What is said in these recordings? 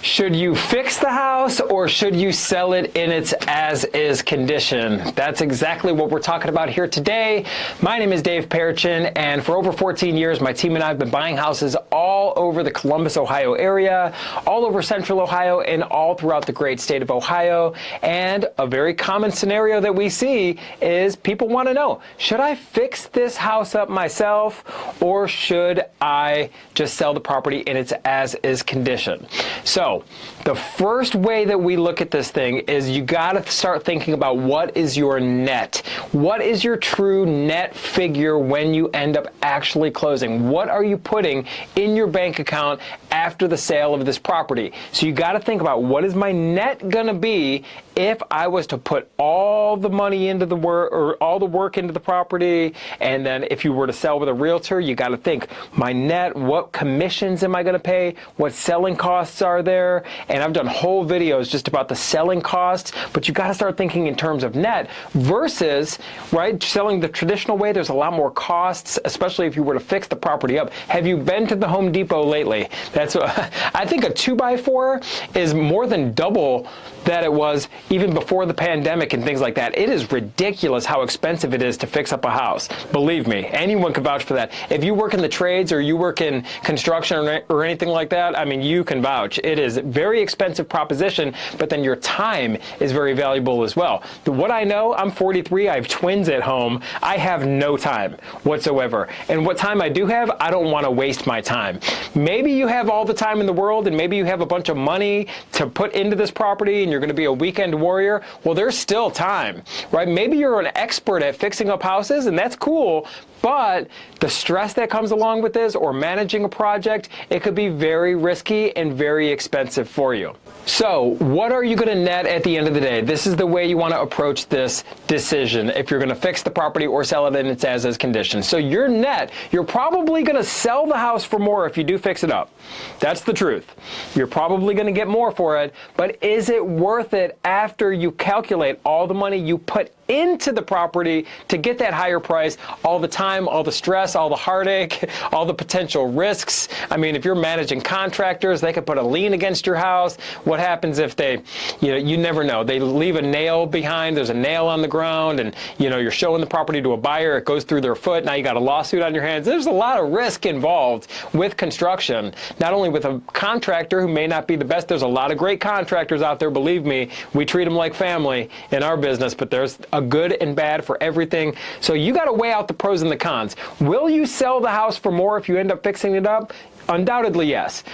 Should you fix the house or should you sell it in its as-is condition? That's exactly what we're talking about here today. My name is Dave Perichin, and for over 14 years, my team and I have been buying houses all over the Columbus, Ohio area, all over central Ohio, and all throughout the great state of Ohio. And a very common scenario that we see is people want to know, should I fix this house up myself or should I just sell the property in its as-is condition? So the first way that we look at this thing is you got to start thinking about what is your net. What is your true net figure when you end up actually closing? What are you putting in your bank account after the sale of this property? So you got to think about what is my net going to be if I was to put all the money into the work or all the work into the property, and then if you were to sell with a realtor, you got to think my net, what commissions am I going to pay? What selling costs are there? And I've done whole videos just about the selling costs, but you got to start thinking in terms of net versus, right, selling the traditional way. There's a lot more costs, especially if you were to fix the property up. Have you been to the Home Depot lately? That's what, I think a 2x4 is more than double that it was even before the pandemic and things like that. It is ridiculous how expensive it is to fix up a house. Believe me, anyone can vouch for that. If you work in the trades or you work in construction or anything like that, I mean, you can vouch. It is a very expensive proposition, but then your time is very valuable as well. What I know, I'm 43, I have twins at home. I have no time whatsoever. And what time I do have, I don't want to waste my time. Maybe you have all the time in the world and maybe you have a bunch of money to put into this property and you're going to be a weekend warrior. Well, there's still time, right? Maybe you're an expert at fixing up houses and that's cool, but the stress that comes along with this or managing a project, it could be very risky and very expensive for you. So what are you going to net at the end of the day? This is the way you want to approach this decision if you're going to fix the property or sell it in its as-is condition. So your net, you're probably going to sell the house for more if you do fix it up. That's the truth. You're probably going to get more for it, but is it worth it after you calculate all the money you put into the property to get that higher price, all the time, all the stress, all the heartache, all the potential risks? I mean, if you're managing contractors, they could put a lien against your house. What happens if they, you never know. They leave a nail behind, there's a nail on the ground, and you're showing the property to a buyer, it goes through their foot, now you got a lawsuit on your hands. There's a lot of risk involved with construction, not only with a contractor who may not be the best. There's a lot of great contractors out there, believe me. We treat them like family in our business, but there's a good and bad for everything. So you got to weigh out the pros and the cons. Will you sell the house for more if you end up fixing it up? Undoubtedly, yes.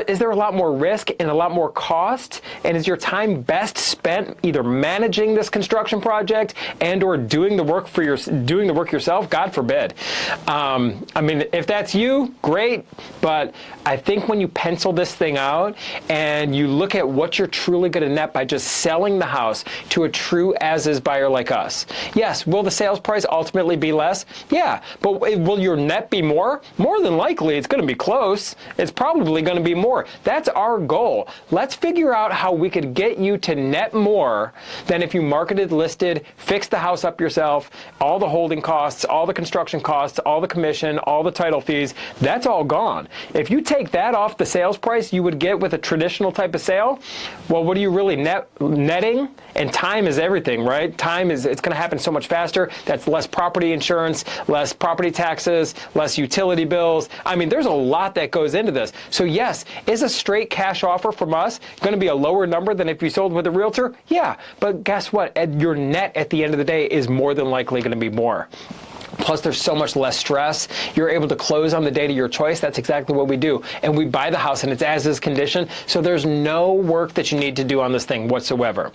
Is there a lot more risk and a lot more cost? And is your time best spent either managing this construction project and or doing the work yourself? God forbid. I mean, if that's you, great. But I think when you pencil this thing out and you look at what you're truly going to net by just selling the house to a true as-is buyer like us. Yes, will the sales price ultimately be less? Yeah, but will your net be more? More than likely, it's going to be close. It's probably going to be more. That's our goal. Let's figure out how we could get you to net more than if you marketed, listed, fixed the house up yourself, all the holding costs, all the construction costs, all the commission, all the title fees, that's all gone. If you take that off the sales price you would get with a traditional type of sale, well, what are you really netting? And time is everything, right? Time is, it's going to happen so much faster. That's less property insurance, less property taxes, less utility bills. I mean, there's a lot that goes into this. So yes, is a straight cash offer from us going to be a lower number than if you sold with a realtor? Yeah, but guess what? Your net at the end of the day is more than likely going to be more. Plus, there's so much less stress. You're able to close on the date of your choice. That's exactly what we do. And we buy the house in its as-is condition, so there's no work that you need to do on this thing whatsoever.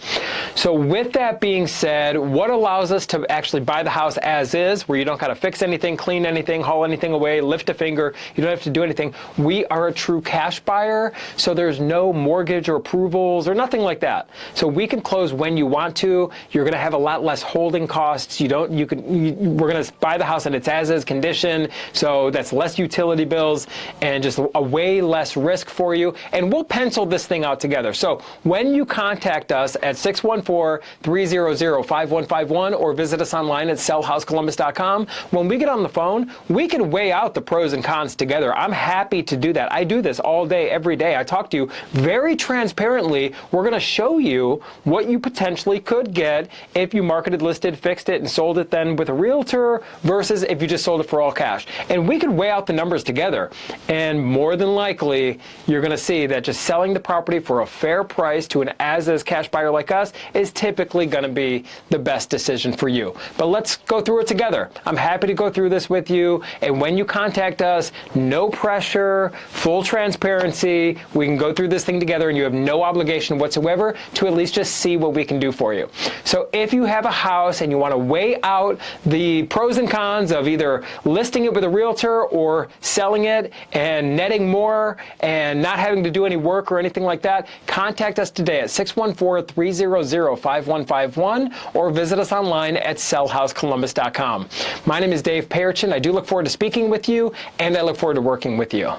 So with that being said, what allows us to actually buy the house as is, where you don't got to fix anything, clean anything, haul anything away, lift a finger, you don't have to do anything. We are a true cash buyer, so there's no mortgage or approvals or nothing like that. So we can close when you want to. You're going to have a lot less holding costs. We're going to buy buy the house in its as-is condition, so that's less utility bills and just a way less risk for you. And we'll pencil this thing out together. So when you contact us at 614-300-5151 or visit us online at sellhousecolumbus.com, when we get on the phone, we can weigh out the pros and cons together. I'm happy to do that. I do this all day, every day. I talk to you very transparently. We're going to show you what you potentially could get if you marketed, listed, fixed it, and sold it then with a realtor versus if you just sold it for all cash. And we could weigh out the numbers together. And more than likely, you're going to see that just selling the property for a fair price to an as-is cash buyer like us is typically going to be the best decision for you. But let's go through it together. I'm happy to go through this with you. And when you contact us, no pressure, full transparency. We can go through this thing together and you have no obligation whatsoever to at least just see what we can do for you. So if you have a house and you want to weigh out the pros and cons of either listing it with a realtor or selling it and netting more and not having to do any work or anything like that, contact us today at 614-300-5151 or visit us online at sellhousecolumbus.com. My name is Dave Perchin. I do look forward to speaking with you, and I look forward to working with you.